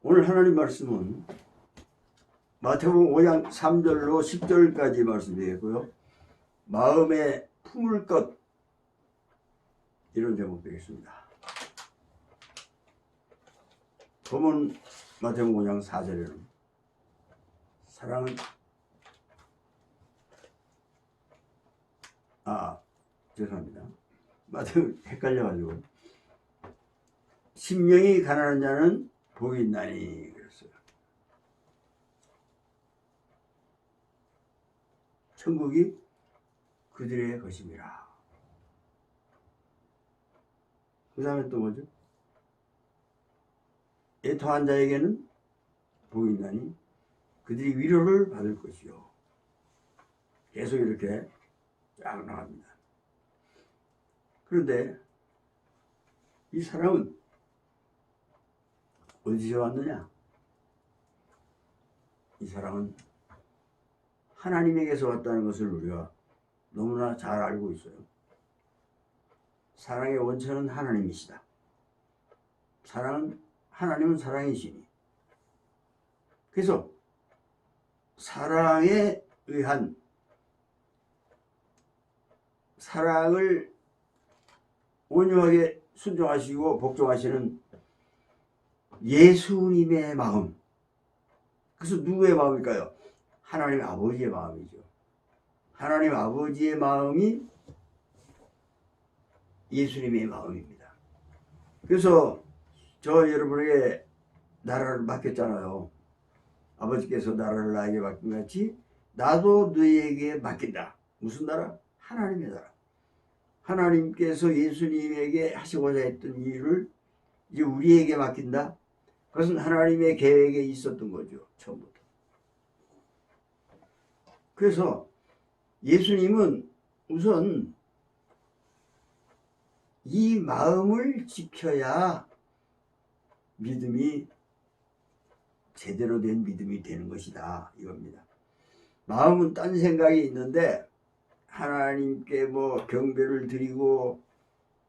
오늘 하나님 말씀은 마태복음 5장 3절로 10절까지 말씀되겠고요. 마음에 품을 것, 이런 제목 되겠습니다. 본문 마태복음 5장 4절에는 사랑은 죄송합니다. 마태복음 헷갈려가지고 심령이 가난한 자는 복이 있나니 그랬어요. 천국이 그들의 것임이라. 그 다음에 또 뭐죠? 애통한 자에게는 복이 있나니 그들이 위로를 받을 것이요. 계속 이렇게 쫙 나갑니다. 그런데 이 사람은 어디서 왔느냐? 이 사람은 하나님에게서 왔다는 것을 우리가 너무나 잘 알고 있어요. 사랑의 원천은 하나님이시다. 하나님은 사랑이시니. 그래서 사랑에 의한 사랑을 온유하게 순종하시고 복종하시는 예수님의 마음. 그래서 누구의 마음일까요? 하나님 아버지의 마음이죠. 하나님 아버지의 마음이 예수님의 마음입니다. 그래서 저 여러분에게 나라를 맡겼잖아요. 아버지께서 나라를 나에게 맡긴 같이 나도 너희에게 맡긴다. 무슨 나라? 하나님의 나라. 하나님께서 예수님에게 하시고자 했던 일을 이제 우리에게 맡긴다. 그것은 하나님의 계획에 있었던 거죠. 처음부터. 그래서 예수님은 우선 이 마음을 지켜야 믿음이 제대로 된 믿음이 되는 것이다. 이겁니다. 마음은 딴 생각이 있는데 하나님께 뭐 경배를 드리고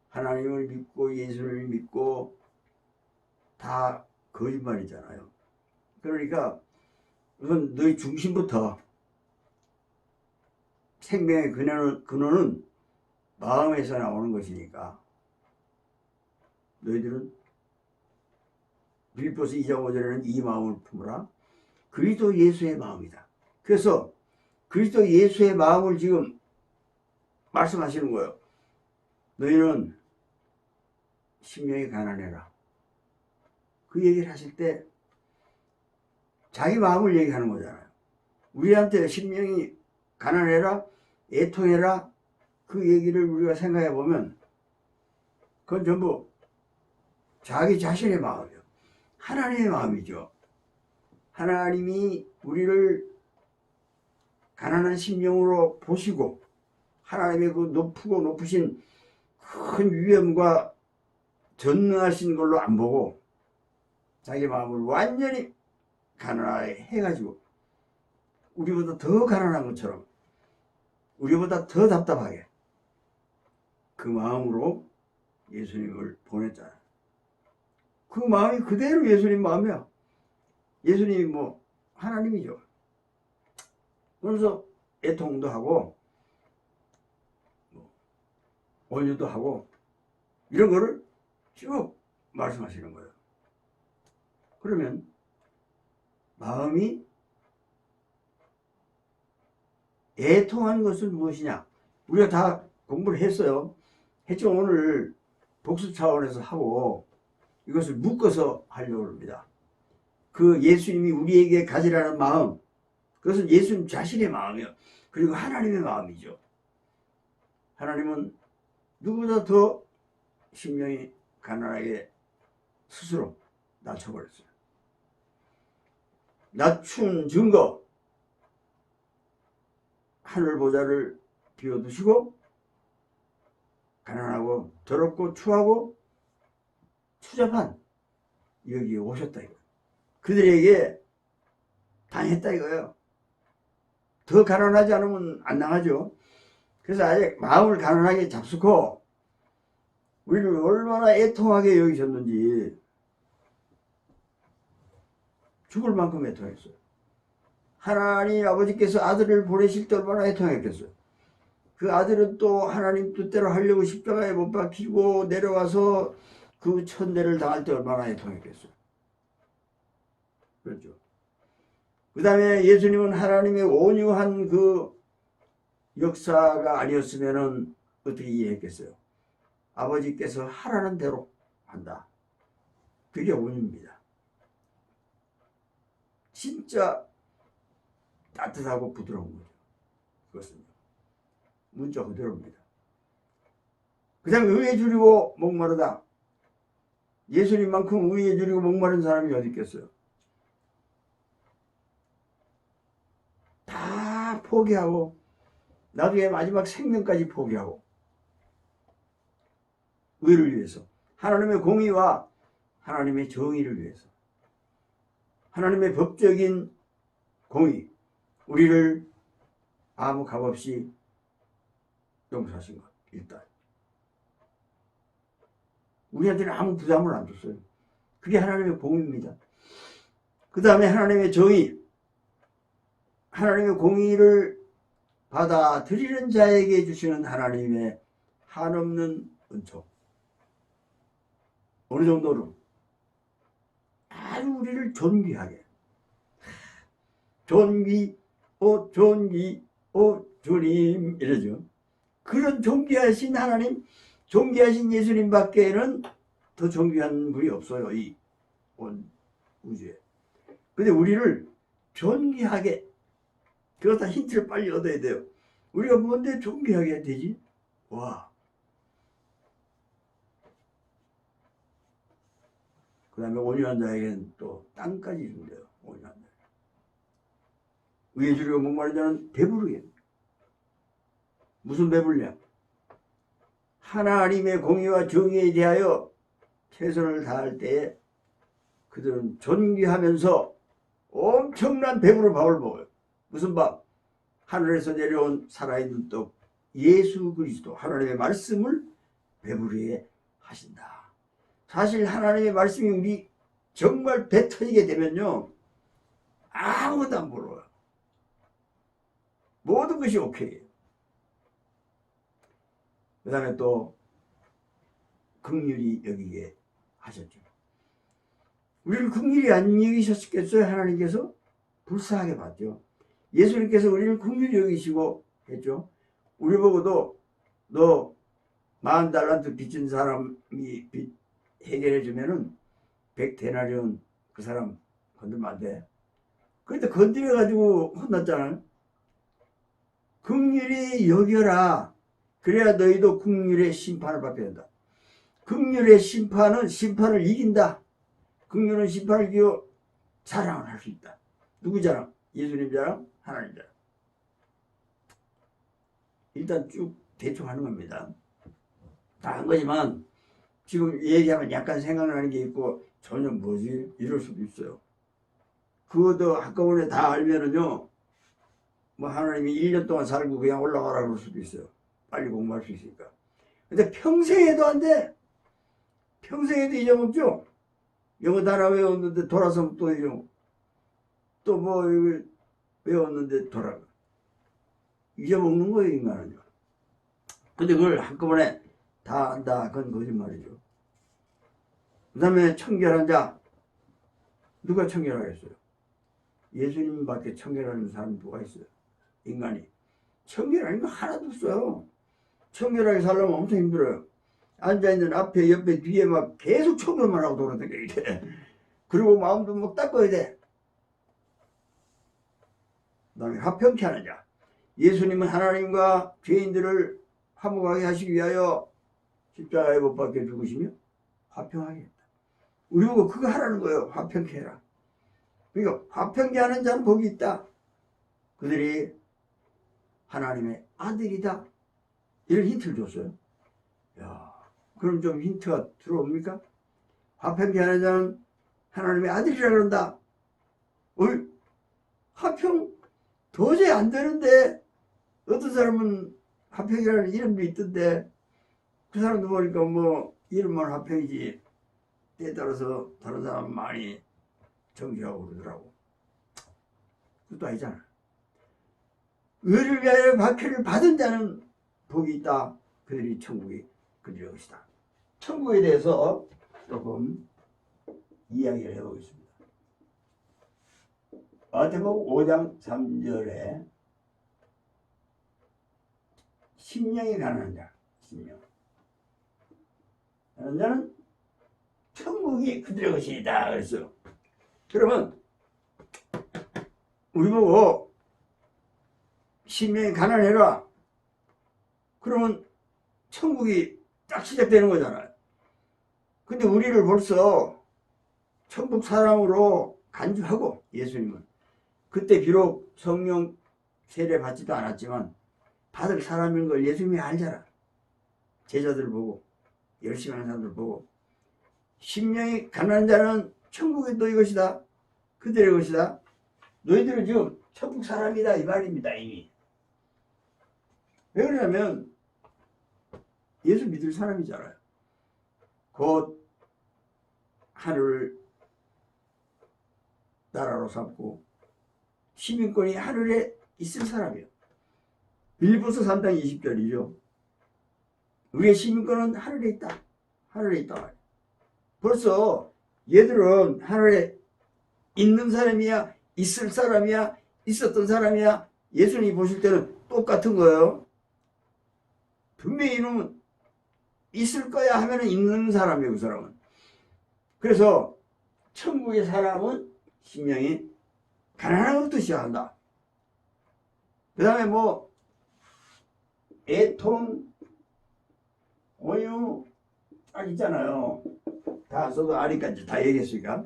하나님을 믿고 예수를 믿고 다 거짓말이잖아요. 그러니까 우선 너희 중심부터 생명의 근원은 마음에서 나오는 것이니까 너희들은 빌립보서 2장 5절에는 이 마음을 품으라. 그리스도 예수의 마음이다. 그래서 그리스도 예수의 마음을 지금 말씀하시는 거예요. 너희는 심령이 가난해라. 그 얘기를 하실 때 자기 마음을 얘기하는 거잖아요. 우리한테 심령이 가난해라, 애통해라, 그 얘기를 우리가 생각해 보면 그건 전부 자기 자신의 마음이에요. 하나님의 마음이죠. 하나님이 우리를 가난한 심령으로 보시고 하나님의 그 높고 높으신 큰 위엄과 전능하신 걸로 안 보고 자기 마음을 완전히 가난하게 해가지고 우리보다 더 가난한 것처럼 우리보다 더 답답하게 그 마음으로 예수님을 보냈잖아요. 그 마음이 그대로 예수님 마음이야. 예수님이 뭐 하나님이죠. 그래서 애통도 하고 온유도 하고 이런 거를 쭉 말씀하시는 거예요. 그러면 마음이 애통한 것은 무엇이냐? 우리가 다 공부를 했어요. 했지만 오늘 복습 차원에서 하고 이것을 묶어서 하려고 합니다. 그 예수님이 우리에게 가지라는 마음, 그것은 예수님 자신의 마음이에요. 그리고 하나님의 마음이죠. 하나님은 누구보다 더 심령이 가난하게 스스로 낮춰버렸어요. 낮춘 증거, 하늘 보좌를 비워두시고 가난하고 더럽고 추하고 추잡한 여기에 오셨다 이거예요. 그들에게 당했다 이거예요. 더 가난하지 않으면 안 나가죠. 그래서 아예 마음을 가난하게 잡수고 우리를 얼마나 애통하게 여기셨는지 죽을 만큼 애통했어요. 하나님 아버지께서 아들을 보내실 때 얼마나 애통했겠어요. 그 아들은 또 하나님 뜻대로 하려고 십자가에 못 박히고 내려와서 그 천대를 당할 때 얼마나 애통했겠어요. 그렇죠. 그 다음에 예수님은 하나님의 온유한 그 역사가 아니었으면 어떻게 이해했겠어요. 아버지께서 하라는 대로 한다. 그게 온유입니다. 진짜 따뜻하고 부드러운 거죠. 그것은요. 문자 그대로입니다. 그냥 의에 줄이고 목마르다. 예수님만큼 의에 줄이고 목마른 사람이 어디 있겠어요. 다 포기하고 나중에 마지막 생명까지 포기하고 의를 위해서, 하나님의 공의와 하나님의 정의를 위해서, 하나님의 법적인 공의, 우리를 아무 값없이 용서하신 것. 일단 우리한테는 아무 부담을 안 줬어요. 그게 하나님의 공의입니다. 그 다음에 하나님의 정의, 하나님의 공의를 받아들이는 자에게 주시는 하나님의 한없는 은총. 어느 정도는 아주 우리를 존귀하게, 존귀 주님 이러죠. 그런 존귀하신 하나님, 존귀하신 예수님 밖에는 더 존귀한 분이 없어요. 이 온 우주에. 근데 우리를 존귀하게, 그거 다 힌트를 빨리 얻어야 돼요. 우리가 뭔데 존귀하게 되지? 와. 그 다음에 온유한 자에게는 또 땅까지 준대요. 온유한 자. 의에 줄이고 목마른 자는 배부르게. 무슨 배불냐? 하나님의 공의와 정의에 대하여 최선을 다할 때에 그들은 존귀하면서 엄청난 배부른 밥을 먹어요. 무슨 밥? 하늘에서 내려온 살아있는 떡 예수 그리스도, 하나님의 말씀을 배부르게 하신다. 사실 하나님의 말씀이 우리 정말 배 터지게 되면요, 아무것도 안 부러워요. 모든 것이 오케이예요. 그 다음에 또 긍휼히 여기게 하셨죠. 우리를 긍휼히 안 여기셨겠어요? 하나님께서 불쌍하게 봤죠. 예수님께서 우리를 긍휼히 여기시고 했죠. 우리 보고도 너 40달란트 빚진 사람이 빚 해결해 주면은 100데나리온 그 사람 건들면 안 돼. 그런데 건드려 가지고 혼났잖아요. 긍휼히 여겨라. 그래야 너희도 긍휼의 심판을 받게 된다. 긍휼의 심판은 심판을 이긴다. 긍휼은 심판을 이기고 자랑을 할 수 있다. 누구 자랑? 예수님 자랑? 하나님 자랑. 일단 쭉 대충 하는 겁니다. 다 한 거지만 지금 얘기하면 약간 생각나는 게 있고 전혀 뭐지? 이럴 수도 있어요. 그것도 한꺼번에 다 알면은요, 뭐 하나님이 1년 동안 살고 그냥 올라가라 그럴 수도 있어요. 빨리 공부할 수 있으니까. 근데 평생에도 안 돼. 평생에도 잊어먹죠. 영어 단어 외웠는데 돌아서면 또 잊어먹고, 또 뭐 외웠는데 돌아가. 잊어먹는 거예요, 인간은요. 근데 그걸 한꺼번에 다 안다. 그건 거짓말이죠. 그 다음에 청결한 자. 누가 청결하겠어요? 예수님밖에 청결하는 사람이 누가 있어요? 인간이. 청결하는 거 하나도 없어요. 청결하게 살려면 엄청 힘들어요. 앉아있는 앞에, 옆에, 뒤에 막 계속 청결만 하고 돌아다녀야 돼. 그리고 마음도 막 닦아야 돼. 그 다음에 화평케 하는 자. 예수님은 하나님과 죄인들을 화목하게 하시기 위하여 십자가에 못 박혀 죽으시며 화평하게 했다. 우리 보고 그거 하라는 거예요. 화평케 해라. 그러니까 화평케 하는 자는 복이 있다. 그들이 하나님의 아들이다. 이런 힌트를 줬어요. 야, 그럼 좀 힌트가 들어옵니까? 화평케 하는 자는 하나님의 아들이라 그런다. 화평 도저히 안 되는데, 어떤 사람은 화평이라는 이름도 있던데, 그 사람도 보니까 뭐 이름만 화평이지 때에 따라서 다른 사람 많이 정죄하고 그러더라고. 그것도 아니잖아. 의를 위하여 박해를 받은 자는 복이 있다. 그들이 천국이 그들의 것이다. 천국에 대해서 조금 이야기를 해보겠습니다. 마태복음 5장 3절에 심령이 가난한 자, 심령. 가난한 자는 천국이 그들의 것이다. 그랬어요. 그러면 우리 보고 심령이 가난해라. 그러면 천국이 딱 시작되는 거잖아요. 근데 우리를 벌써 천국 사람으로 간주하고 예수님은 그때 비록 성령 세례 받지도 않았지만 받을 사람인 걸 예수님이 알잖아. 제자들 보고 열심히 하는 사람들 보고 심령이 가난한 자는 천국이 너희 것이다. 그들의 것이다. 너희들은 지금 천국 사람이다 이 말입니다. 이미. 왜 그러냐면 예수 믿을 사람이잖아요. 곧 하늘 나라로 삼고 시민권이 하늘에 있을 사람이에요. 빌립보서 3장 20절이죠. 우리의 시민권은 하늘에 있다. 하늘에 있다. 벌써 얘들은 하늘에 있는 사람이야, 있을 사람이야, 있었던 사람이야. 예수님이 보실 때는 똑같은 거예요. 분명히 이놈은 있을 거야 하면 있는 사람이에요. 그 사람은. 그래서 천국의 사람은 심령이 가난한 것부터 시작한다. 그 다음에 뭐 애통, 오유 딱 있잖아요. 다 써도 아리까지 다 얘기했으니까.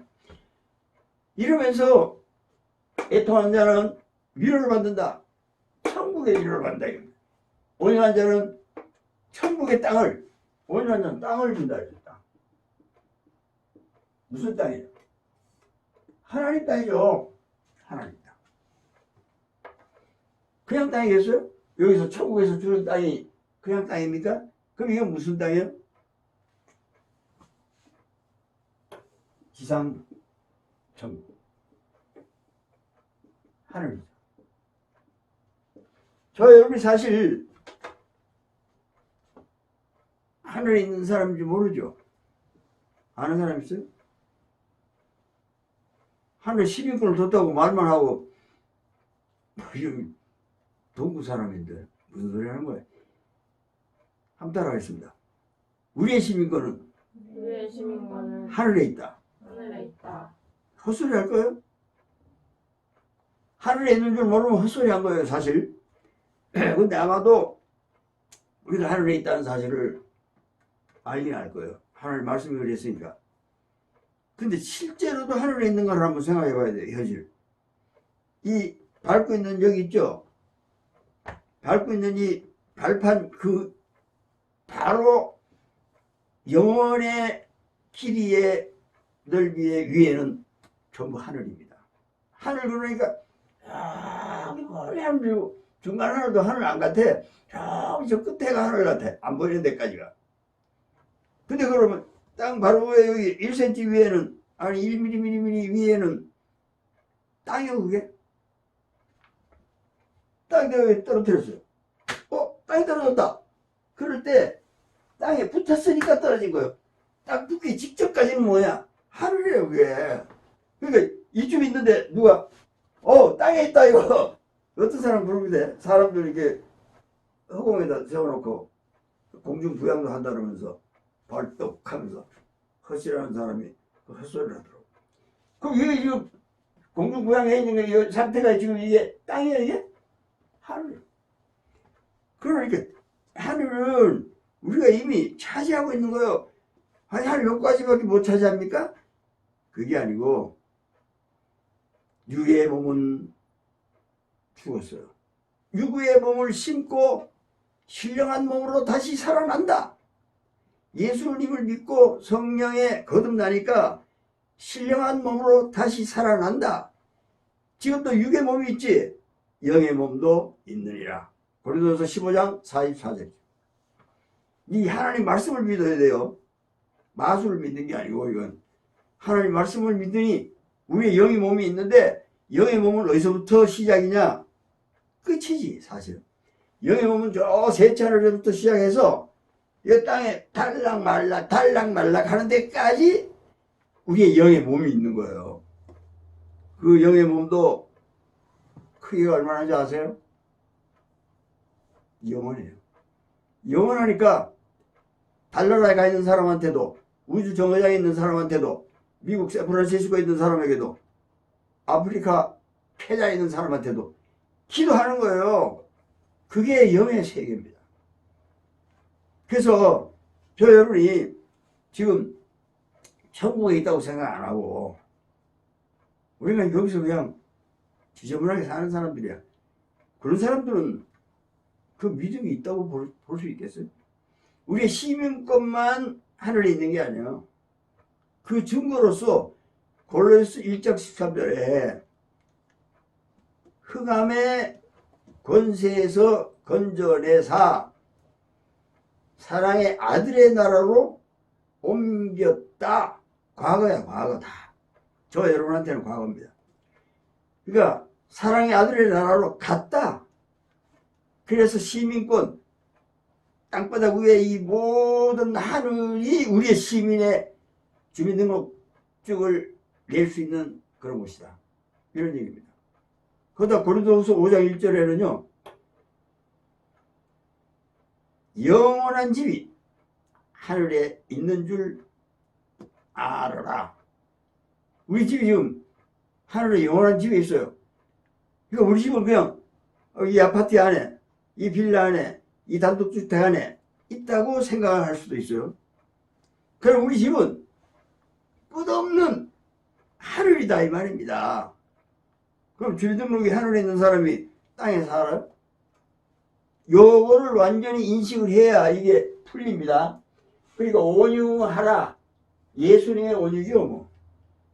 이러면서 애통한 자는 위로를 받는다. 천국의 위로를 받는다. 온유한 자는 천국의 땅을, 온유한 자는 땅을 준다. 무슨 땅이에요? 하나님 땅이죠. 하나님 땅. 그냥 땅이겠어요? 여기서 천국에서 주는 땅이 그냥 땅입니까? 그럼 이건 무슨 땅이에요? 지상 천국. 하늘이죠. 저 여러분이 사실 하늘에 있는 사람인지 모르죠? 아는 사람 있어요? 하늘에 시민권을 뒀다고 말만 하고 동구 사람인데 무슨 소리 하는 거예요? 한번 따라하겠습니다. 우리의 시민권은 하늘에 있다. 하늘에 있다. 헛소리 할 거예요? 하늘에 있는 줄 모르면 헛소리 한 거예요, 사실. 근데 아마도 우리가 하늘에 있다는 사실을 알긴 알 거예요. 하늘 말씀이 그랬으니까. 근데 실제로도 하늘에 있는 걸 한번 생각해 봐야 돼요, 현실. 이 밟고 있는 여기 있죠? 밟고 있는 이 발판 그 바로 영원의 길이의 넓이의 위에는 전부 하늘입니다. 하늘 그러니까 저기 멀리 하늘 중간 하늘도 하늘 안 같아. 저기 저 끝에가 하늘 같아. 안 보이는 데까지가. 근데 그러면 땅 바로 위에 여기 1cm 위에는 아니 1mm 위에는 땅이요 그게? 땅에 떨어뜨렸어요. 땅에 떨어졌다. 그럴 때 땅에 붙었으니까 떨어진 거예요. 땅 붙기 직전까지는 뭐야? 하늘이에요 그게. 그러니까 이쯤 있는데 누가 땅에 있다 이거 어떤 사람 그러면 돼? 사람들 이렇게 허공에다 세워놓고 공중 부양도 한다 그러면서 벌떡하면서 헛소리하는 사람이 헛소리를 하더라고. 그럼 이게 지금 공중 부양해 있는 게 이 상태가 지금 이게 땅이야 이게? 하늘. 그러니까 하늘은 우리가 이미 차지하고 있는 거예요. 아니 하늘 몇 가지밖에 못 차지합니까? 그게 아니고 육의 몸은 죽었어요. 육의 몸을 심고 신령한 몸으로 다시 살아난다. 예수님을 믿고 성령에 거듭나니까 신령한 몸으로 다시 살아난다. 지금도 육의 몸이 있지 영의 몸도 있느니라. 고린도서 15장 44절. 이 하나님 말씀을 믿어야 돼요. 마술을 믿는 게 아니고 이건 하나님 말씀을 믿으니 우리의 영의 몸이 있는데 영의 몸은 어디서부터 시작이냐? 끝이지 사실. 영의 몸은 저 셋째 하늘부터 시작해서 이 땅에 달락말락 하는 데까지 우리의 영의 몸이 있는 거예요. 그 영의 몸도 크기가 얼마나인지 아세요? 영원해요. 영원하니까 달나라에 가 있는 사람한테도, 우주 정거장에 있는 사람한테도, 미국 샌프란시스코에 있는 사람에게도, 아프리카 케냐에 있는 사람한테도 기도하는 거예요. 그게 영의 세계입니다. 그래서 저 여러분이 지금 천국에 있다고 생각 안 하고 우리가 여기서 그냥 지저분하게 사는 사람들이야. 그런 사람들은 그 믿음이 있다고 볼 수 있겠어요? 우리의 시민권만 하늘에 있는 게 아니야. 그 증거로서 골로새 1장 13절에 흑암의 권세에서 건져내사 사랑의 아들의 나라로 옮겼다. 과거야, 과거다. 저 여러분한테는 과거입니다. 그러니까 사랑의 아들의 나라로 갔다. 그래서 시민권, 땅바닥 위에 이 모든 하늘이 우리의 시민의 주민등록증을 낼 수 있는 그런 곳이다. 이런 얘기입니다. 그러다 고린도후서 5장 1절에는요. 영원한 집이 하늘에 있는 줄 알아라. 우리 집이 지금 하늘에 영원한 집이 있어요. 그러니까 우리 집은 그냥 이 아파트 안에, 이 빌라 안에, 이 단독주택 안에 있다고 생각할 수도 있어요. 그럼 우리 집은 끝없는 하늘이다 이 말입니다. 그럼 주민등록이 하늘에 있는 사람이 땅에 살아요? 요거를 완전히 인식을 해야 이게 풀립니다. 그러니까 온유하라. 예수님의 온유죠 뭐.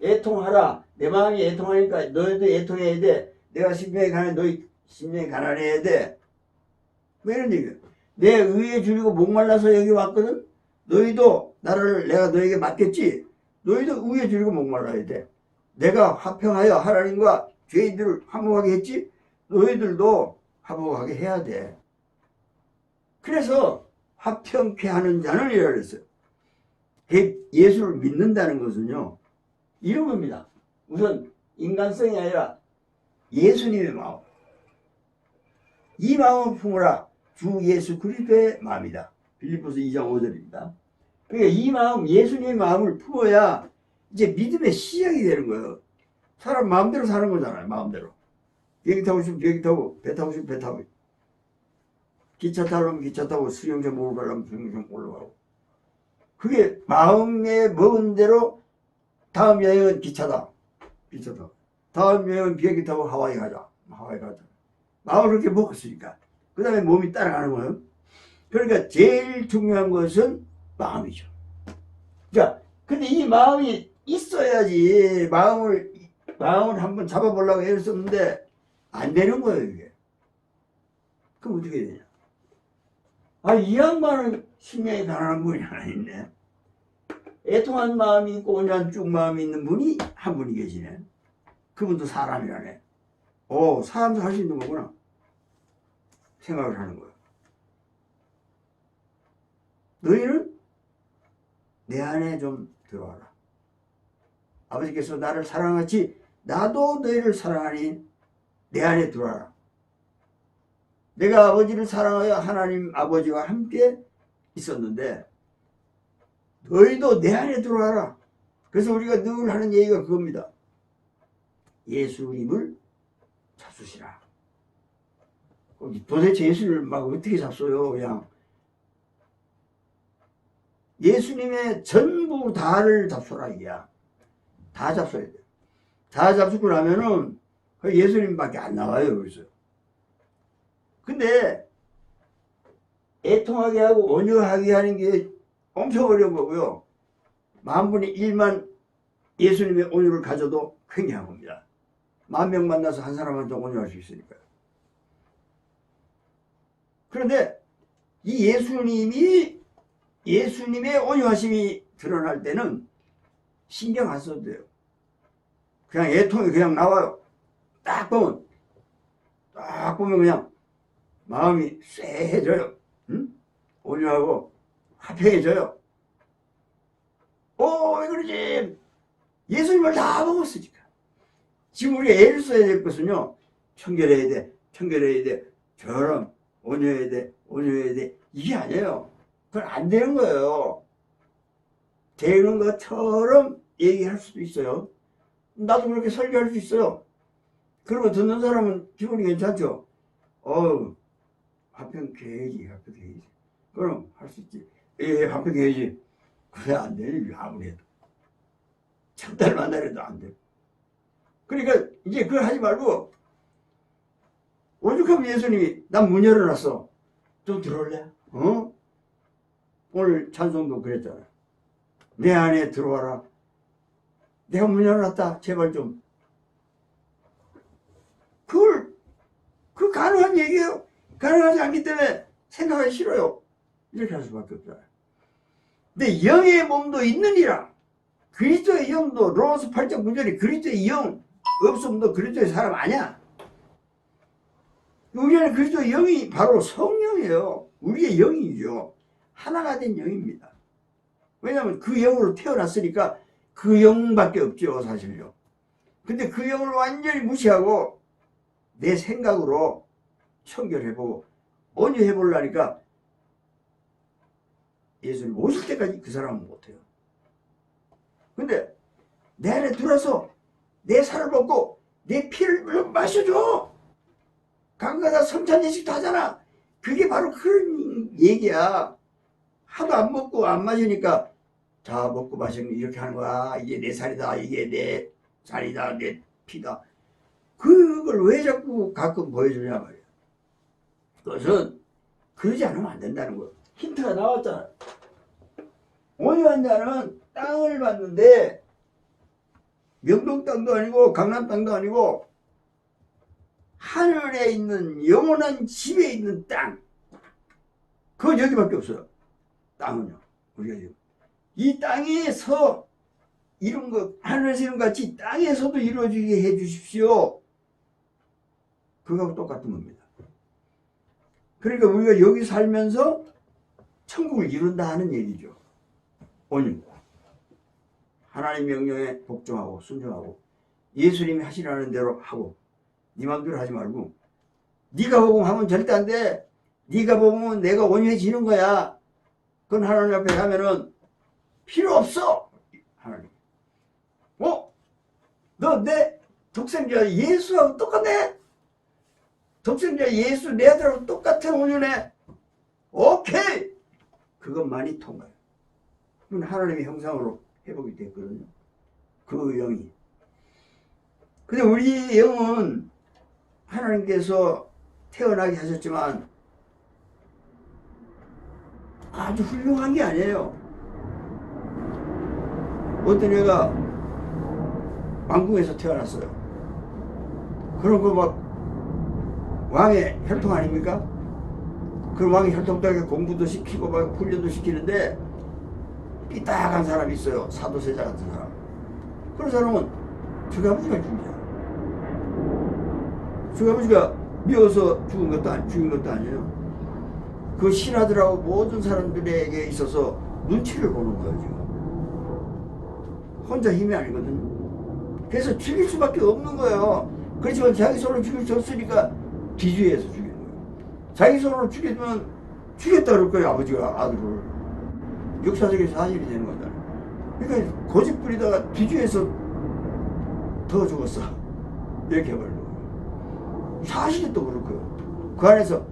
애통하라. 내 마음이 애통하니까 너희도 애통해야 돼. 내가 심령이 가난해. 너희 심령이 가난해야 돼. 뭐 이런 얘기예요. 내 의에 줄이고 목말라서 여기 왔거든. 너희도 내가 너에게 맡겼지. 너희도 의에 줄이고 목말라야 돼. 내가 화평하여 하나님과 죄인들을 화목하게 했지. 너희들도 화목하게 해야 돼. 그래서 화평케 하는 자는 이라 그랬어요. 예수를 믿는다는 것은요. 이런 겁니다. 우선 인간성이 아니라 예수님의 마음. 이 마음을 품으라. 주 예수 그리스도의 마음이다. 빌립보서 2장 5절입니다. 그러니까 이 마음, 예수님의 마음을 품어야 이제 믿음의 시작이 되는 거예요. 사람 마음대로 사는 거잖아요. 마음대로. 비행기 타고 싶으면 비행기 타고, 배 타고 싶으면 배 타고, 기차 타려면 기차 타고, 수영장 먹으러 가려면 수영장 올라가고. 그게 마음에 먹은 대로 다음 여행은 기차다. 기차 타고. 다음 여행은 비행기 타고 하와이 가자. 하와이 가자. 마음을 그렇게 먹었으니까. 그 다음에 몸이 따라가는 거예요. 그러니까 제일 중요한 것은 마음이죠. 자, 근데 이 마음이 있어야지 마음을 한번 잡아보려고 애썼는데 안 되는 거예요, 이게. 그럼 어떻게 되냐? 아, 이 양반은 심령이 가난한 분이 하나 있네. 애통한 마음이 있고 온유한 쭉 마음이 있는 분이 한 분이 계시네. 그분도 사람이라네. 사람도 할 수 있는 거구나. 생각을 하는 거예요. 너희는 내 안에 좀 들어와라. 아버지께서 나를 사랑하지 나도 너희를 사랑하니 내 안에 들어와라. 내가 아버지를 사랑하여 하나님 아버지와 함께 있었는데 너희도 내 안에 들어와라. 그래서 우리가 늘 하는 얘기가 그겁니다. 예수님을 잡수시라. 도대체 예수를 막 어떻게 잡숴요? 그냥 예수님의 전부 다를 잡숴라 이게야. 다 잡숴야 돼. 다 잡수고 나면은 예수님밖에 안 나와요 여기서. 근데 애통하게 하고 온유하게 하는 게 엄청 어려운 거고요. 만분의 1만 예수님의 온유를 가져도 굉장한 겁니다. 10,000명 만나서 한 사람한테 온유할 수 있으니까요. 그런데 이 예수님의 온유하심이 드러날 때는 신경 안 써도 돼요. 그냥 애통이 그냥 나와요. 딱 보면 그냥 마음이 쎄해져요. 응? 온유하고 화평해져요. 왜 그러지? 예수님을 다 먹었으니까. 지금 우리가 애를 써야 될 것은요, 청결해야 돼, 저런 온유해야 돼, 이게 아니에요. 그건 안 되는 거예요. 되는 것처럼 얘기할 수도 있어요. 나도 그렇게 설교할 수 있어요. 그러고 듣는 사람은 기분이 괜찮죠? 합평해야지. 그럼 할 수 있지. 합평해야지. 그래, 안 되지. 아무리 해도. 참달 만나려도 안 돼. 그러니까 이제 그걸 하지 말고, 오죽하면 예수님이 난 문 열어놨어. 좀 들어올래? 오늘 찬송도 그랬잖아. 내 안에 들어와라. 내가 문 열어놨다. 제발 좀. 그 가능한 얘기예요. 가능하지 않기 때문에 생각하기 싫어요. 이렇게 할 수밖에 없잖아요. 근데 영의 몸도 있느니라. 그리스도의 영도 로마서 8장 9절이 그리스도의 영 없으면 너 그리스도의 사람 아니야. 우리 안에 그리스도의 영이 바로 성령이에요. 우리의 영이죠. 하나가 된 영입니다. 왜냐하면 그 영으로 태어났으니까 그 영밖에 없죠, 사실요. 근데 그 영을 완전히 무시하고 내 생각으로 청결해보고 온유해보려니까 예수님 오실 때까지 그 사람은 못해요. 근데 내 안에 들어서 내 살을 먹고 내 피를 마셔줘. 강가다 성찬예식도 하잖아. 그게 바로 그런 얘기야. 하도 안 먹고 안 마시니까 자 먹고 마시는 이렇게 하는 거야. 이게 내 살이다. 이게 내 살이다. 내 피다. 그걸 왜 자꾸 가끔 보여주냐 말이야. 그것은 그러지 않으면 안 된다는 거야. 힌트가 나왔잖아. 온유한 자는 땅을 봤는데 명동 땅도 아니고 강남 땅도 아니고 하늘에 있는 영원한 집에 있는 땅. 그건 여기밖에 없어요. 땅은요. 우리가 지금 이 땅에서 이룬 것, 하늘에서 이룬 같이 땅에서도 이루어지게 해 주십시오. 그거하고 똑같은 겁니다. 그러니까 우리가 여기 살면서 천국을 이룬다 하는 얘기죠. 온유. 하나님 명령에 복종하고 순종하고 예수님이 하시라는 대로 하고 네 맘대로 하지 말고 네가 복음하면 절대 안 돼. 네가 복음은 내가 온유해지는 거야. 그건 하나님 앞에 가면은 필요 없어. 하나님. 너 내 독생자 예수하고 똑같네? 독생자 예수 내 아들하고 똑같은 온유네? 오케이! 그것만이 통과요. 그건 하나님의 형상으로 회복이 됐거든요. 그 영이. 근데 우리 영은 하나님께서 태어나게 하셨지만 아주 훌륭한 게 아니에요. 어떤 애가 왕궁에서 태어났어요. 그럼 그 막 왕의 혈통 아닙니까? 그 왕의 혈통 따라 공부도 시키고 막 훈련도 시키는데 삐딱한 사람이 있어요. 사도세자 같은 사람. 그런 사람은 저희 아버지가 죽이잖아. 저희 아버지가 미워서 죽인 것도 아니에요. 그 신하들하고 모든 사람들에게 있어서 눈치를 보는 거예요, 지금. 혼자 힘이 아니거든요. 그래서 죽일 수밖에 없는 거예요. 그렇지만 자기 손으로 죽일 수 없으니까 기주에서 죽이는 거예요. 자기 손으로 죽이면 죽였다 그럴 거예요, 아버지가 아들을. 역사적인 사실이 되는 거잖아요. 그러니까 고집 부리다가 기주에서 더 죽었어. 이렇게 해버리고. 사실이 또 그럴 거예요. 그 안에서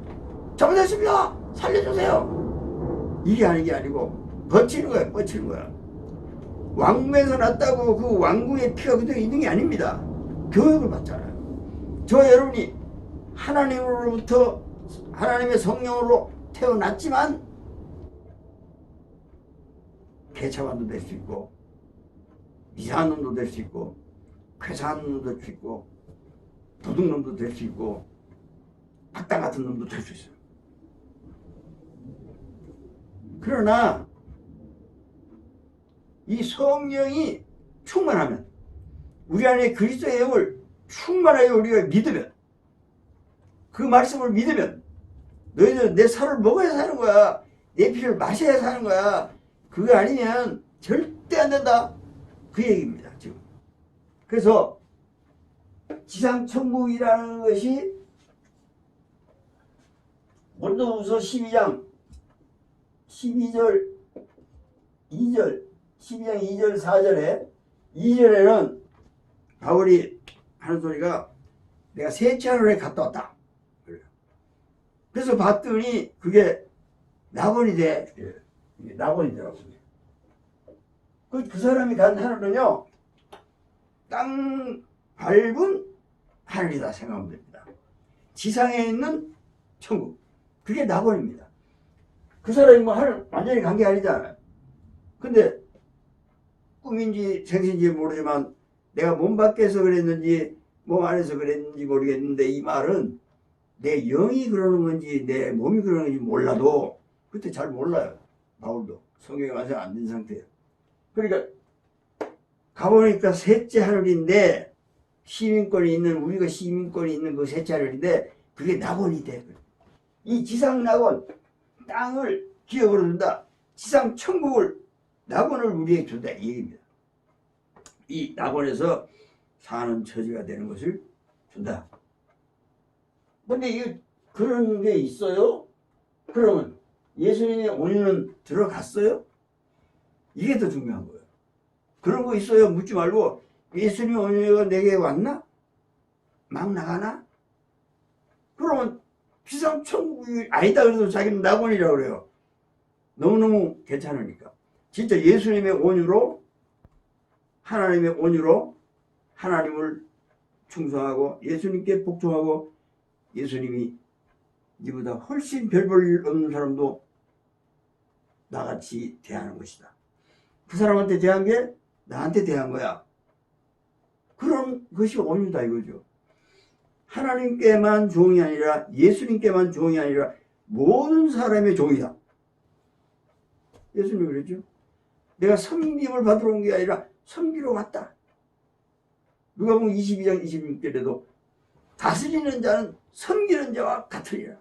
잘못했습니다. 살려주세요. 이게 아닌 게 아니고 버티는 거야. 왕궁에서 났다고 그 왕궁의 피가 그대로 있는 게 아닙니다. 교육을 받잖아요. 저 여러분이 하나님으로부터 하나님의 성령으로 태어났지만 개차반도 될 수 있고 이상한 놈도 될 수 있고 괴상한 놈도 될 수 있고 도둑놈도 될 수 있고 악당 같은 놈도 될 수 있어요. 그러나 이 성령이 충만하면 우리 안에 그리스도의 영을 충만하게 우리가 믿으면, 그 말씀을 믿으면, 너희들 내 살을 먹어야 사는 거야. 내 피를 마셔야 사는 거야. 그거 아니면 절대 안 된다. 그 얘기입니다, 지금. 그래서 지상천국이라는 것이 고린도후서 12장 12절 2절 12장 2절 4절에 2절에는 바울이 하는 소리가 내가 셋째 하늘에 갔다 왔다. 그래서 봤더니 그게 낙원이 돼. 낙원이더라고요. 그 사람이 간 하늘은요, 땅 밟은 하늘이다 생각하면 됩니다. 지상에 있는 천국, 그게 낙원입니다. 그 사람이 뭐 하늘 완전히 간 게 아니잖아요. 근데 꿈인지 생신지 모르지만 내가 몸 밖에서 그랬는지 몸 안에서 그랬는지 모르겠는데, 이 말은 내 영이 그러는 건지 내 몸이 그러는 건지 몰라도, 그때 잘 몰라요. 바울도 성경에 완전 안 된 상태예요. 그러니까 가보니까 셋째 하늘인데, 시민권이 있는, 우리가 시민권이 있는 그 셋째 하늘인데 그게 낙원이 돼. 이 지상 낙원, 땅을 기업으로 준다. 지상 천국을, 낙원을 우리에게 준다, 이 얘기입니다. 이 낙원에서 사는 처지가 되는 것을 준다. 근데 이게 그런 게 있어요? 그러면 예수님의 온유는 들어갔어요? 이게 더 중요한 거예요. 그런 거 있어요? 묻지 말고 예수님의 온유가 내게 왔나? 막 나가나? 그러면 지상천국이 아니다 그래도 자기는 낙원이라고 그래요. 너무너무 괜찮으니까. 진짜 예수님의 온유로, 하나님의 온유로 하나님을 충성하고 예수님께 복종하고, 예수님이 이보다 훨씬 별 볼 일 없는 사람도 나같이 대하는 것이다. 그 사람한테 대한 게 나한테 대한 거야. 그런 것이 온유다 이거죠. 하나님께만 종이 아니라, 예수님께만 종이 아니라 모든 사람의 종이다. 예수님이 그랬죠. 내가 섬김을 받으러 온 게 아니라 섬기러 왔다. 누가복음 22장 26절에도 다스리는 자는 섬기는 자와 같으리라.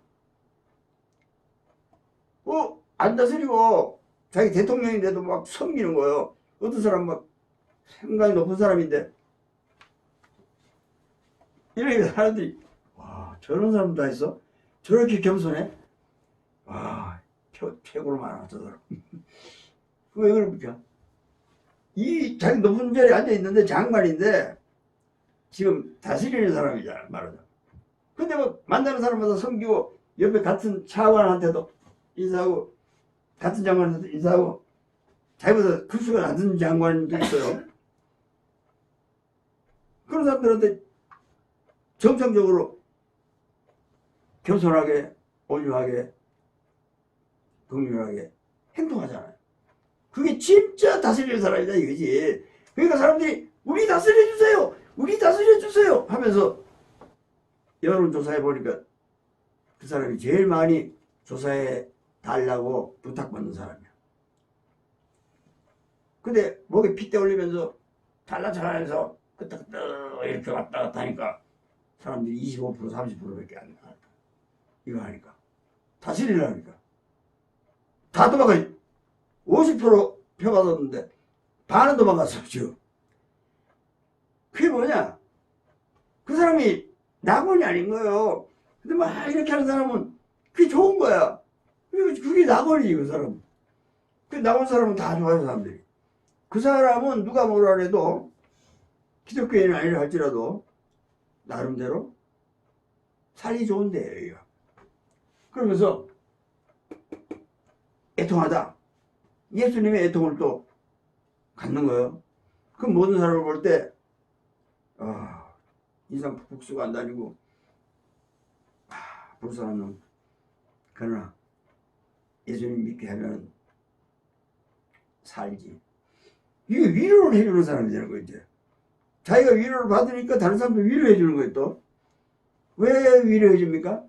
안 다스리고 자기 대통령인데도 막 섬기는 거예요. 어떤 사람 막 생각이 높은 사람인데, 이렇게 사람들이, 와, 저런 사람도 다 있어? 저렇게 겸손해? 와, 최고로 많아, 저 사람. 왜 그럽니까? 이 자기 높은 자리에 앉아있는데 장관인데 지금 다스리는 사람이잖아, 말하자면. 근데 뭐 만나는 사람마다 섬기고, 옆에 같은 차관한테도 인사하고, 같은 장관한테도 인사하고, 자기보다 급수가 낮은 장관도 있어요. 그런 사람들한테 정상적으로 겸손하게, 온유하게, 긍휼하게 행동하잖아요. 그게 진짜 다스리는 사람이다 이거지. 그러니까 사람들이 우리 다스려주세요, 우리 다스려주세요 하면서 여론조사해 보니까 그 사람이 제일 많이 조사해 달라고 부탁받는 사람이야. 근데 목에 핏대 올리면서 잘라 해서 끄떡끄떡 이렇게 왔다 갔다 하니까 사람들이 25% 30%밖에 안 나와. 이거 하니까 다스리려니까 다 도망가. 50% 표받았는데 반은 도망갔어 지금. 그게 뭐냐, 그 사람이 낙원이 아닌 거예요. 근데 막 이렇게 하는 사람은 그게 좋은 거야. 그게 낙원이지 그 사람은. 그 낙원 사람은 다 좋아요 사람들이. 그 사람은 누가 뭐라 해도 기독교인은 아니라 할지라도 나름대로 살기 좋은데 여기가. 그러면서 애통하다. 예수님의 애통을 또 갖는 거예요. 그 모든 사람을 볼 때 인상 푹푹 쓰고 안 다니고 불쌍한 놈. 그러나 예수님 믿게 하면 살지. 이게 위로를 해주는 사람이 되는 거 이제. 자기가 위로를 받으니까 다른 사람도 위로해 주는 거예요 또. 왜 위로해 줍니까?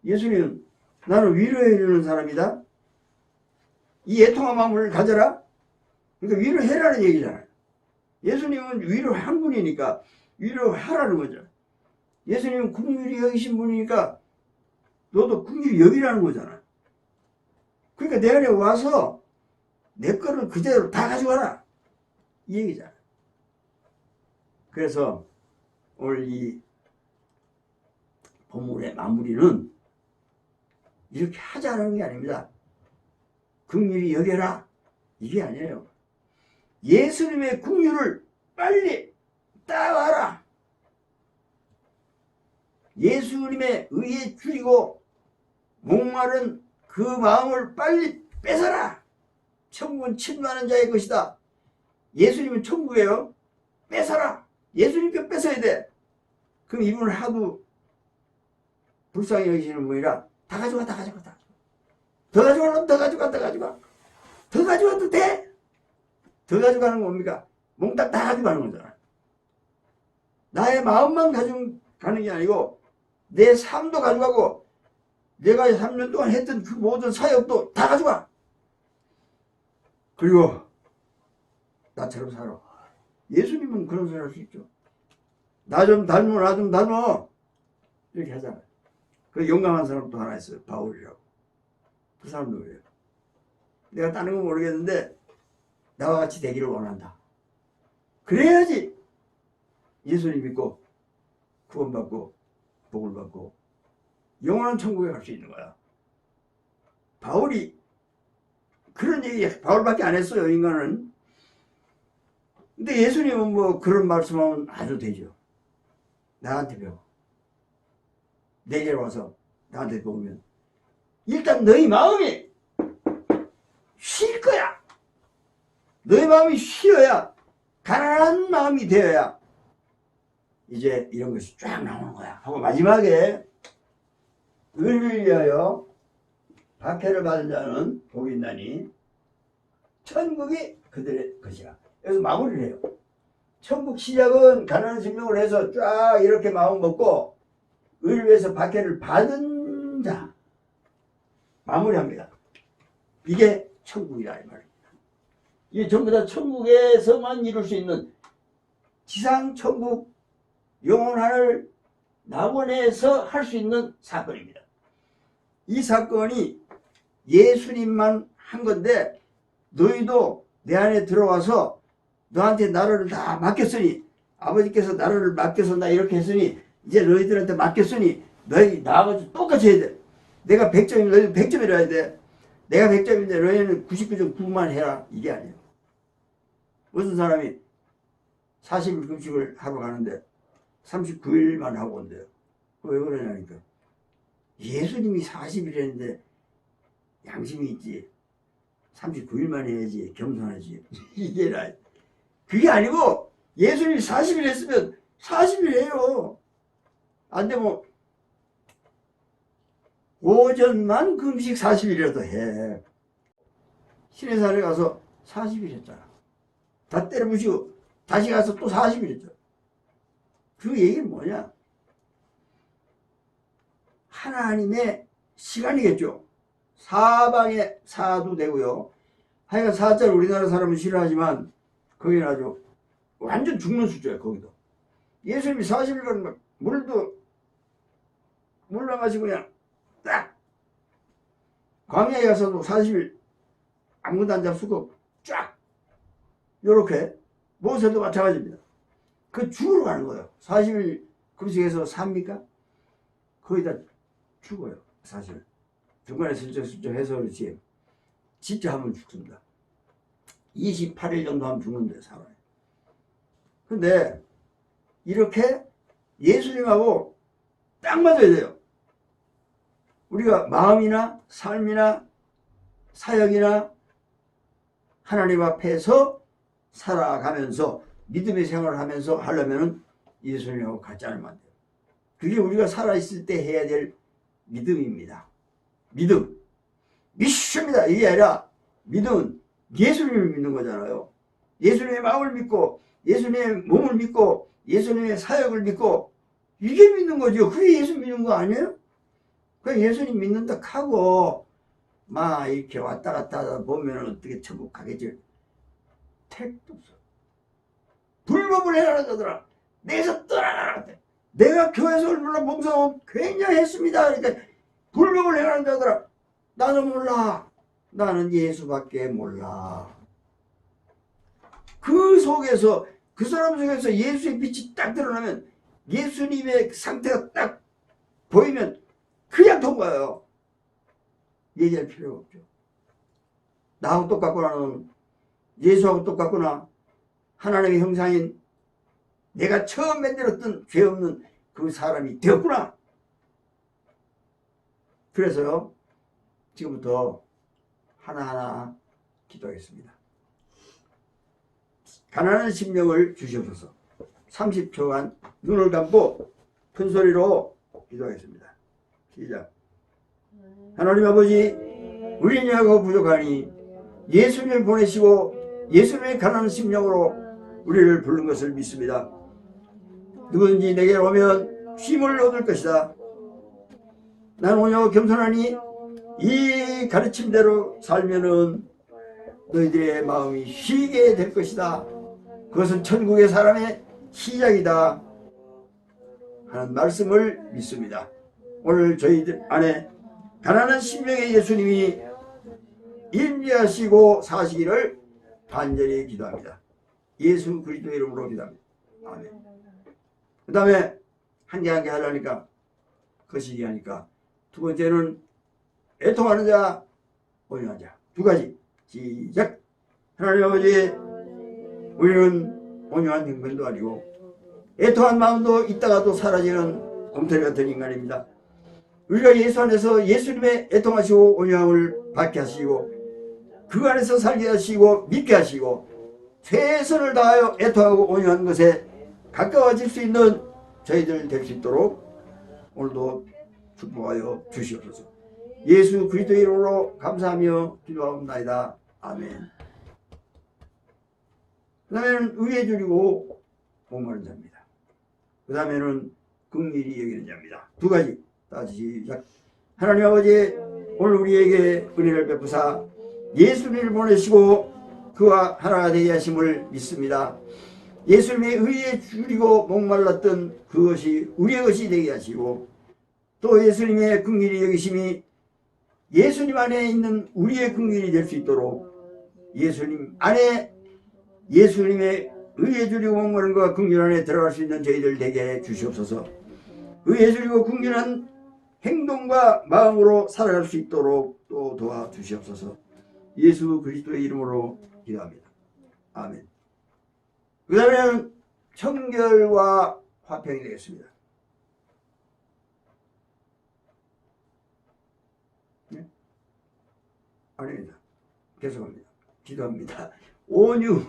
예수님은 나는 위로해 주는 사람이다. 이 애통한 마음을 가져라. 그러니까 위로해라는 얘기잖아요. 예수님은 위로한 분이니까 위로하라는 거죠. 예수님은 긍휼히 여기신 분이니까 너도 긍휼히 여기라는 거잖아. 그러니까 내 안에 와서 내 거를 그대로 다 가져가라 이 얘기잖아. 그래서 오늘 이 본문의 마무리는 이렇게 하자는 게 아닙니다. 긍휼히 여겨라 이게 아니에요. 예수님의 긍휼을 빨리 따라와라. 예수님의 의에 줄이고 목마른 그 마음을 빨리 뺏어라. 천국은 침노하는 자의 것이다. 예수님은 천국이에요. 뺏어라. 예수님께 뺏어야 돼. 그럼 이분을 하도 불쌍히 여기시는 분이라 다 가져가. 더 가져가려면 더 가져가. 더 가져가도 돼. 더 가져가는 건 뭡니까? 몽땅 다 가져가는 거잖아. 나의 마음만 가져가는 게 아니고 내 삶도 가져가고 내가 3년 동안 했던 그 모든 사역도 다 가져가. 그리고 나처럼 살아. 예수님은 그런 소리 할 수 있죠. 나 좀 닮아. 이렇게 하잖아요. 그 용감한 사람도 하나 있어요. 바울이라고. 그 사람 누구예요? 내가 다른 건 모르겠는데 나와 같이 되기를 원한다. 그래야지 예수님 믿고 구원받고 복을 받고 영원한 천국에 갈 수 있는 거야. 바울이 그런 얘기 바울밖에 안 했어요. 인간은. 근데 예수님은 뭐 그런 말씀하면 아주 되죠. 나한테 배워. 내게 와서 나한테 배우면 일단 너희 마음이 쉴 거야. 너희 마음이 쉬어야 가난한 마음이 되어야 이제 이런 것이 쫙 나오는 거야. 하고 마지막에 의를 위하여 박해를 받은 자는 복이 있나니 천국이 그들의 것이야. 그래서 마무리를 해요. 천국 시작은 가난한 생명을 해서 쫙 이렇게 마음 먹고 의를 위해서 박해를 받은 자 마무리합니다. 이게 천국이다 이 말입니다. 이게 전부 다 천국에서만 이룰 수 있는 지상 천국 영원한을 낙원에서 할 수 있는 사건입니다. 이 사건이 예수님만 한 건데 너희도 내 안에 들어와서 너한테 나라를 다 맡겼으니 아버지께서 나라를 맡겨서 나 이렇게 했으니 이제 너희들한테 맡겼으니 너희 나하고 똑같이 해야 돼. 내가 100점이면 너희도 100점이라 해야 돼. 내가 100점인데 너희는 99.9만 해라. 이게 아니에요. 무슨 사람이 40일 금식을 하러 가는데 39일만 하고 온대요. 왜 그러냐니까 예수님이 40일 했는데 양심이 있지. 39일만 해야지 겸손하지. 이게 그게 아니고 예수님이 40일 했으면 40일 해요. 안 되면 오전만 금식 40일이라도 해. 시내산에 가서 40일 했잖아. 다 때려부시고 다시 가서 또 40일 했잖아. 그 얘기는 뭐냐? 하나님의 시간이겠죠. 사방에 사도 되고요. 하여간 사자를 우리나라 사람은 싫어하지만 거기는 아주 완전 죽는 숫자야. 거기도 예수님이 40일간 물도 물 나가시고 그냥 딱 광야에 가서도 40일 아무도 안 잡수고 쫙 요렇게 모세도 마찬가지입니다. 그 죽으러 가는 거예요. 40일 금식해서 삽니까? 거의 다 죽어요. 사실 중간에 슬쩍 해서 그렇지 진짜 하면 죽습니다. 28일 정도 하면 죽는데 살아요. 근데 이렇게 예수님하고 딱 맞아야 돼요. 우리가 마음이나 삶이나 사역이나 하나님 앞에서 살아가면서 믿음의 생활을 하면서 하려면 예수님하고 같지 않으면 안 돼요. 그게 우리가 살아있을 때 해야 될 믿음입니다. 믿음. 믿습니다. 이게 아니라 믿음은 예수님을 믿는 거잖아요. 예수님의 마음을 믿고 예수님의 몸을 믿고 예수님의 사역을 믿고 이게 믿는 거죠. 그게 예수 믿는 거 아니에요? 그냥 예수님 믿는다 하고 막 이렇게 왔다 갔다 하다 보면 어떻게 천국 가겠지. 택도 없어. 불법을 행하는 자들아 내게서 떠나라. 내가 교회에서 얼마나 봉사하고 굉장히 했습니다. 그러니까 불법을 행하는 자들아 나는 몰라. 나는 예수밖에 몰라. 그 속에서 그 사람 속에서 예수의 빛이 딱 드러나면 예수님의 상태가 딱 보이면 그냥 통과해요. 얘기할 필요가 없죠. 나하고 똑같구나. 예수하고 똑같구나. 하나님의 형상인 내가 처음 만들었던 죄 없는 그 사람이 되었구나. 그래서요 지금부터 하나하나 기도하겠습니다. 가난한 심령을 주시옵소서. 30초간 눈을 감고 큰 소리로 기도하겠습니다. 시작. 하나님 아버지, 우리는 약하고 부족하니 예수님을 보내시고 예수님의 가난한 심령으로 우리를 부른 것을 믿습니다. 누구든지 내게 오면 쉼을 얻을 것이다. 나는 오늘 겸손하니 이 가르침대로 살면은 너희들의 마음이 쉬게 될 것이다. 그것은 천국의 사람의 시작이다 하는 말씀을 믿습니다. 오늘 저희들 안에 가난한 심령의 예수님이 임재하시고 사시기를 간절히 기도합니다. 예수 그리스도의 이름으로 기도합니다. 아멘. 그 다음에 한 개 한 개 하려니까 거시기 하니까 두 번째는 애통하는 자, 온유한 자. 두 가지. 시작. 하나님 아버지, 우리는 온유한 형편도 아니고 애통한 마음도 있다가도 사라지는 곰털이 같은 인간입니다. 우리가 예수 안에서 예수님의 애통하시고 온유함을 받게 하시고 그 안에서 살게 하시고 믿게 하시고 최선을 다하여 애통하고 온유한 것에 가까워질 수 있는 저희들 될 수 있도록 오늘도 축복하여 주시옵소서. 예수 그리스도의 이름으로 감사하며 기도하옵나이다. 아멘. 그 다음에는 의에 줄이고 목마른 자입니다. 그 다음에는 긍휼히 여기는 자입니다. 두 가지. 다시 시작. 하나님 아버지, 오늘 우리에게 은혜를 베푸사 예수님을 보내시고 그와 하나가 되게 하심을 믿습니다. 예수님의 의에 줄이고 목말랐던 그것이 우리의 것이 되게 하시고 또 예수님의 긍휼히 여기심이 예수님 안에 있는 우리의 긍휼이 될 수 있도록 예수님 안에 예수님의 의에 줄이고 목마른 것과 긍휼 안에 들어갈 수 있는 저희들 되게 주시옵소서. 의에 줄이고 긍휼한 행동과 마음으로 살아갈 수 있도록 또 도와주시옵소서. 예수 그리스도의 이름으로 기도합니다. 아멘. 그 다음에는 청결과 화평이 되겠습니다. 네? 아닙니다. 계속합니다. 기도합니다. 온유,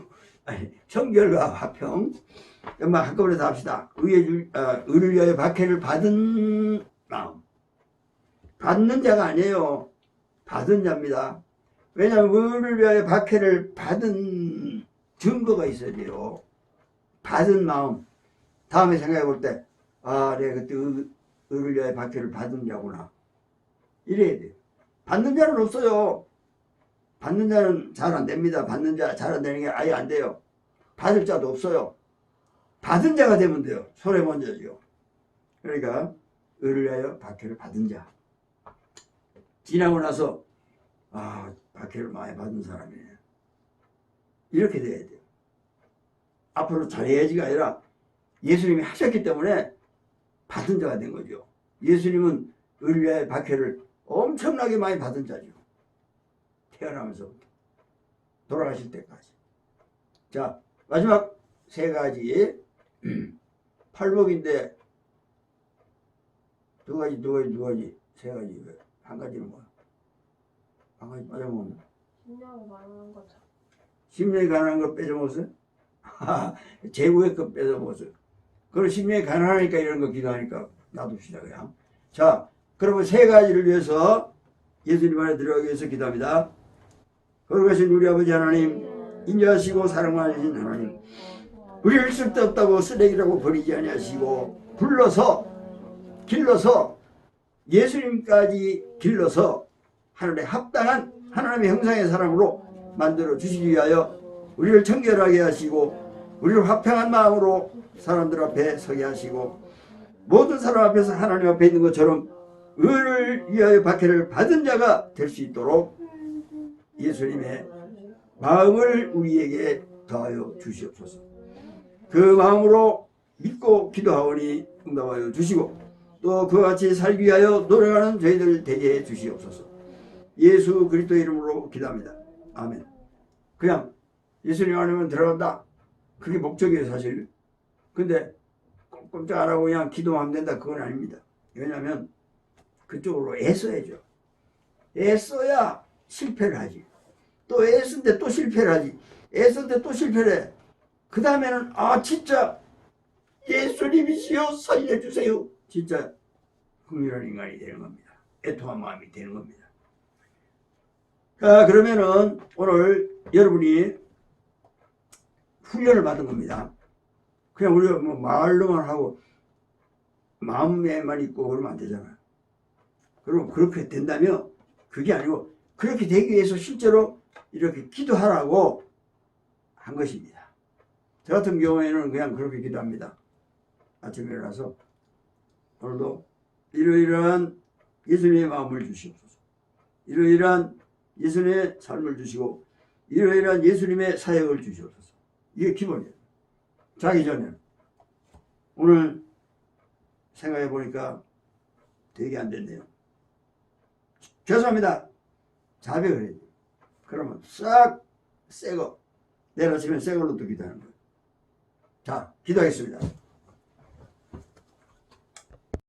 청결과 화평. 한꺼번에 다 합시다. 의를 위하여 박해를 받은 마음. 받는 자가 아니에요. 받은 자입니다. 왜냐하면 의를 위하여 박해를 받은 증거가 있어야 돼요. 받은 마음. 다음에 생각해 볼 때, 아, 내가 그때 의를 위하여 박해를 받은 자구나. 이래야 돼요. 받는 자는 없어요. 받는 자는 잘 안 됩니다. 받는 자 잘 안 되는 게 아예 안 돼요. 받을 자도 없어요. 받은 자가 되면 돼요. 손해 본 자죠. 그러니까 의를 위하여 박해를 받은 자. 지나고 나서 아, 박해를 많이 받은 사람이네. 이렇게 돼야 돼요. 앞으로 잘해야지가 아니라 예수님이 하셨기 때문에 받은 자가 된 거죠. 예수님은 의를 위하여 박해를 엄청나게 많이 받은 자죠. 태어나면서부터 돌아가실 때까지. 자, 마지막 세 가지. 팔복인데 두 가지, 세 가지. 한 가지는 뭐야? 한 가지 빠져먹었나? 심령이 가난한 거죠. 심령이 가난한 거 빼져먹었어요? 제국의 거 빼져먹었어요. 그럼 심령이 가난하니까 이런 거 기도하니까 놔둡시다 그냥. 자, 그러면 세 가지를 위해서 예수님 안에 들어가기 위해서 기도합니다. 거룩하신 우리 아버지 하나님, 인자하시고 사랑하신 하나님, 우리를 쓸데없다고 쓰레기라고 버리지 아니하시고 불러서 길러서 예수님까지 길러서 하늘에 합당한 하나님의 형상의 사람으로 만들어 주시기 위하여 우리를 청결하게 하시고 우리를 화평한 마음으로 사람들 앞에 서게 하시고 모든 사람 앞에서 하나님 앞에 있는 것처럼 의를 위하여 박해를 받은 자가 될 수 있도록 예수님의 마음을 우리에게 더하여 주시옵소서. 그 마음으로 믿고 기도하오니 응답하여 주시고 또 그와 같이 살기 위하여 노력하는 저희들 되게 해 주시옵소서. 예수 그리스도 이름으로 기도합니다. 아멘. 그냥 예수님 안에만 들어간다. 그게 목적이에요 사실. 근데 꼼짝 안 하고 그냥 기도하면 된다. 그건 아닙니다. 왜냐하면 그쪽으로 애써야죠. 애써야 실패를 하지. 또 애쓴데 또 실패를 하지. 애쓴데 또 실패를 해. 그 다음에는 아 진짜 예수님이시여 살려주세요. 진짜 흥미로운 인간이 되는 겁니다. 애통한 마음이 되는 겁니다. 자, 그러면은 오늘 여러분이 훈련을 받은 겁니다. 그냥 우리가 뭐 말로만 하고 마음에만 있고 그러면 안 되잖아요. 그럼 그렇게 된다면 그게 아니고 그렇게 되기 위해서 실제로 이렇게 기도하라고 한 것입니다. 저 같은 경우에는 그냥 그렇게 기도합니다. 아침에 일어나서 오늘도 이러이러한 예수님의 마음을 주시옵소서. 이러이러한 예수님의 삶을 주시고 이러이러한 예수님의 사역을 주시옵소서. 이게 기본이에요. 자기 전에 오늘 생각해 보니까 되게 안 됐네요. 죄송합니다. 자백을 해야 돼요. 그러면 싹 새거 내일 아침에 새 걸로 또 기도하는 거예요. 자, 기도하겠습니다.